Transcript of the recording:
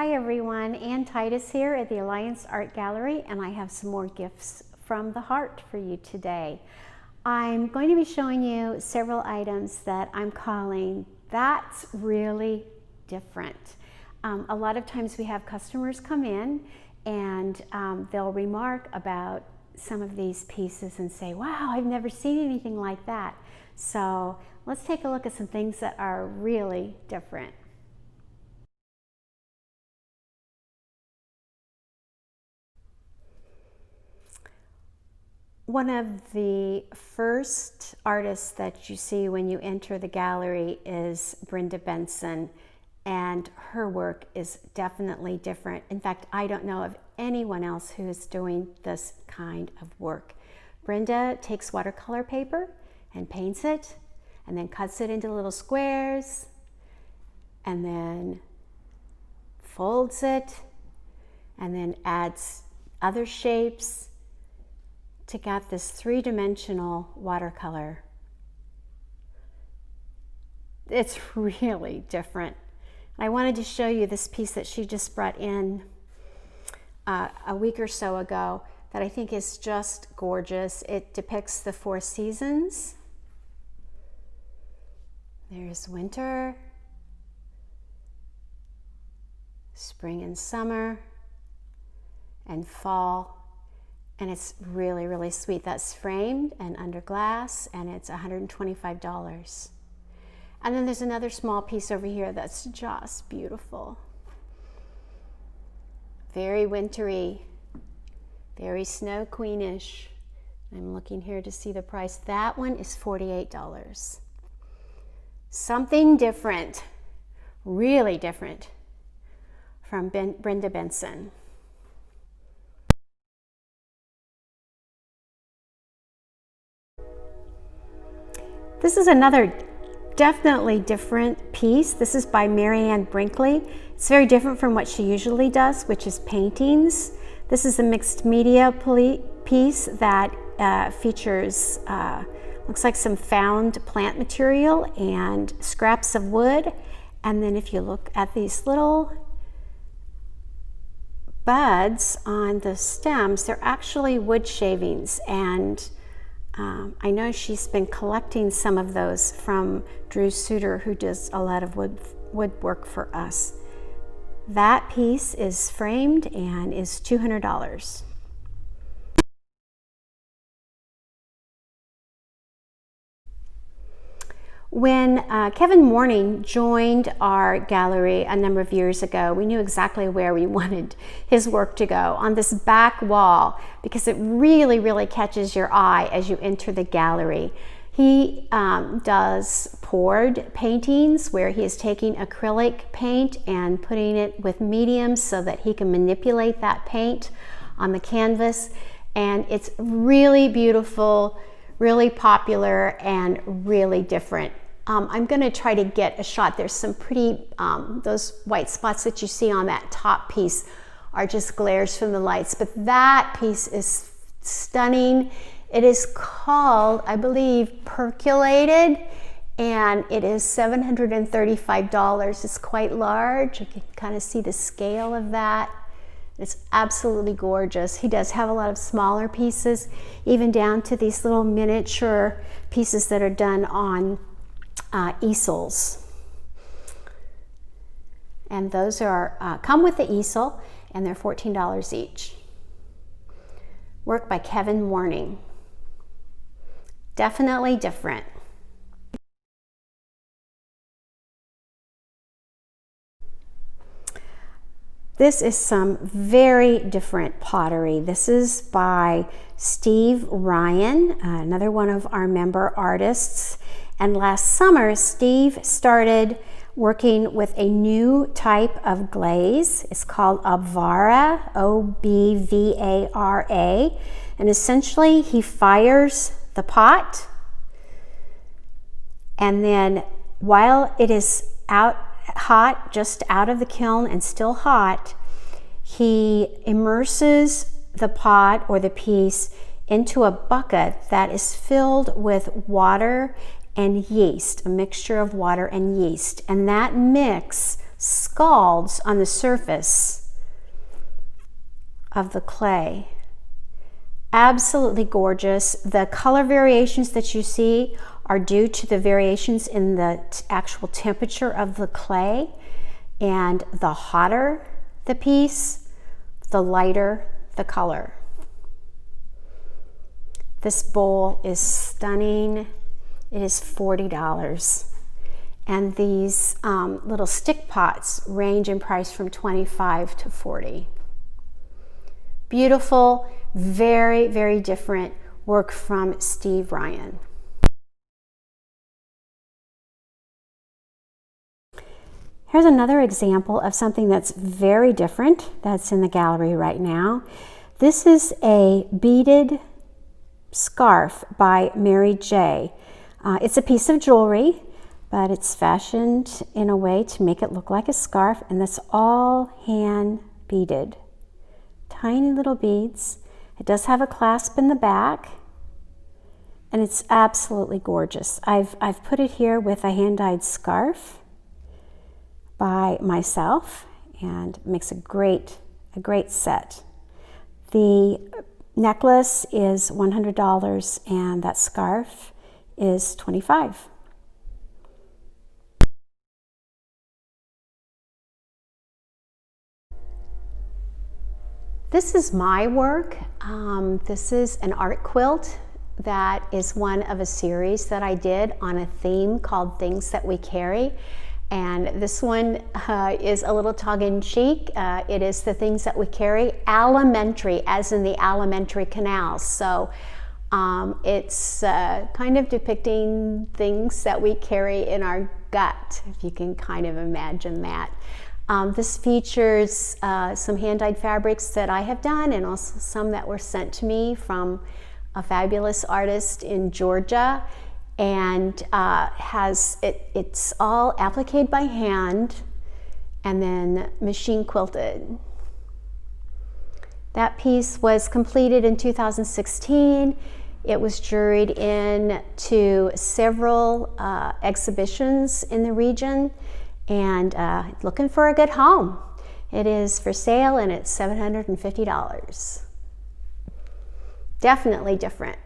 Hi everyone, Ann Titus here at the Alliance Art Gallery, and I have some more gifts from the heart for you today. I'm going to be showing you several items that I'm calling "That's Really Different." A lot of times we have customers come in and they'll remark about some of these pieces and say, wow, I've never seen anything like that. So let's take a look at some things that are really different. One of the first artists that you see when you enter the gallery is Brenda Benson, and her work is definitely different. In fact, I don't know of anyone else who is doing this kind of work. Brenda takes watercolor paper and paints it, and then cuts it into little squares, and then folds it, and then adds other shapes to get this three-dimensional watercolor. It's really different. I wanted to show you this piece that she just brought in a week or so ago that I think is just gorgeous. It depicts the 4 seasons. There's winter, spring and summer, and fall. And it's really, really sweet. That's framed and under glass, and it's $125. And then there's another small piece over here that's just beautiful. Very wintry, very Snow Queenish. I'm looking here to see the price. That one is $48. Something different, really different, from Brenda Benson. This is another definitely different piece. This is by Marianne Brinkley. It's very different from what she usually does, which is paintings. This is a mixed media piece that features, looks like some found plant material and scraps of wood. And then if you look at these little buds on the stems, they're actually wood shavings, and I know she's been collecting some of those from Drew Suter, who does a lot of woodwork for us. That piece is framed and is $200. When Kevin Morning joined our gallery a number of years ago, we knew exactly where we wanted his work to go, on this back wall, because it really, really catches your eye as you enter the gallery. He does poured paintings where he is taking acrylic paint and putting it with mediums so that he can manipulate that paint on the canvas. And it's really beautiful, really popular, and really different. I'm going to try to get a shot. There's some pretty, those white spots that you see on that top piece are just glares from the lights, but that piece is stunning. It is called, I believe, Percolated, and it is $735. It's quite large. You can kind of see the scale of that. It's absolutely gorgeous. He does have a lot of smaller pieces, even down to these little miniature pieces that are done on easels. And those are come with the easel, and they're $14 each. Work by Kevin Morning. Definitely different. This is some very different pottery. This is by Steve Ryan, another one of our member artists. And last summer, Steve started working with a new type of glaze. It's called Obvara, O-B-V-A-R-A. And essentially, he fires the pot, and then while it is out hot, just out of the kiln and still hot, he immerses the pot or the piece into a bucket that is filled with water and yeast, a mixture of water and yeast. And that mix scalds on the surface of the clay. Absolutely gorgeous. The color variations that you see are due to the variations in the actual temperature of the clay, and the hotter the piece, the lighter the color. This bowl is stunning. It is $40. And these little stick pots range in price from $25 to $40. Beautiful, very, very different work from Steve Ryan. Here's another example of something that's very different that's in the gallery right now. This is a beaded scarf by Mary J. It's a piece of jewelry, but it's fashioned in a way to make it look like a scarf, and that's all hand beaded. Tiny little beads. It does have a clasp in the back, and it's absolutely gorgeous. I've put it here with a hand-dyed scarf by myself, and it makes a great set. The necklace is $100 and that scarf is $25. This is my work. This is an art quilt that is one of a series that I did on a theme called Things That We Carry. And this one is a little tongue-in-cheek. It is the things that we carry, alimentary, as in the alimentary canal. So it's kind of depicting things that we carry in our gut, if you can kind of imagine that. This features some hand-dyed fabrics that I have done, and also some that were sent to me from a fabulous artist in Georgia. And it's all appliqued by hand and then machine quilted. That piece was completed in 2016. It was juried in to several exhibitions in the region, and looking for a good home. It is for sale, and it's $750. Definitely different.